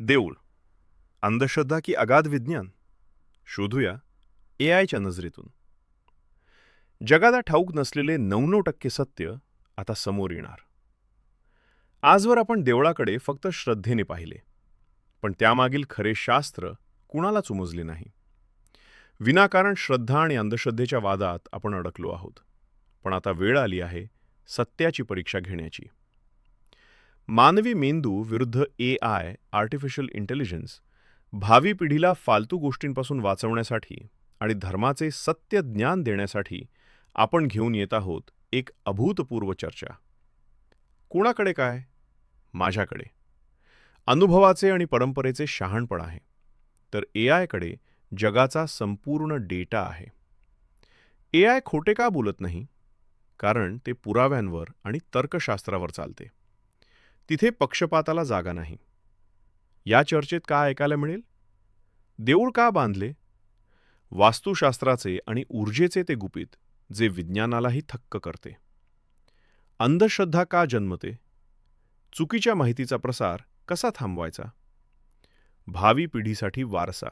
देऊळ, अंधश्रद्धा की अगाध विज्ञान? शोधूया एआयच्या नजरेतून. जगाला ठाऊक नसलेले 99% सत्य आता समोर येणार. आजवर आपण देवळाकडे फक्त श्रद्धेने पाहिले, पण त्यामागील खरे शास्त्र कुणालाच उमजले नाही. विनाकारण श्रद्धा आणि अंधश्रद्धेच्या वादात आपण अडकलो आहोत. पण आता वेळ आली आहे सत्याची परीक्षा घेण्याची. मानवी मेंदू विरुद्ध एआय, आर्टिफिशियल इंटेलिजन्स, भावी पिढीला फालतू गोष्टींपासून वाचवण्यासाठी आणि धर्माचे सत्य ज्ञान देण्यासाठी आपण घेऊन येत आहोत एक अभूतपूर्व चर्चा. कोणाकडे काय? माझ्याकडे अनुभवाचे आणि परंपरेचे शहाणपण आहे, तर एआयकडे जगाचा संपूर्ण डेटा आहे. एआय खोटे का बोलत नाही? कारण ते पुराव्यांवर आणि तर्कशास्त्रावर चालते. तिथे पक्षपाताला जागा नाही. या चर्चेत काय ऐकायला मिळेल? देऊळ का बांधले? वास्तुशास्त्राचे आणि ऊर्जेचे ते गुपित जे विज्ञानालाही थक्क करते. अंधश्रद्धा का जन्मते? चुकीच्या माहितीचा प्रसार कसा थांबवायचा? भावी पिढीसाठी वारसा.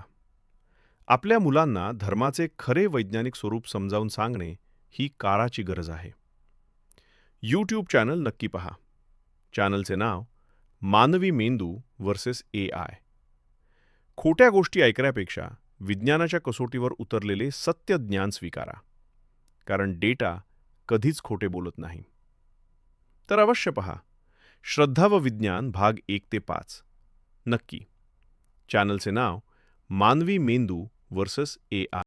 आपल्या मुलांना धर्माचे खरे वैज्ञानिक स्वरूप समजावून सांगणे ही काळाची गरज आहे. यूट्यूब चॅनल नक्की पहा. चॅनलचे नाव मानवी मेंदू वर्सेस एआय. खोट्या गोष्टी ऐकण्यापेक्षा विज्ञानाच्या कसोटीवर उतरलेले सत्य ज्ञान स्वीकारा, कारण डेटा कधीच खोटे बोलत नाही. तर अवश्य पहा श्रद्धा व विज्ञान भाग 1 ते 5 नक्की. चॅनलचे नाव मानवी मेंदू वर्सेस एआय.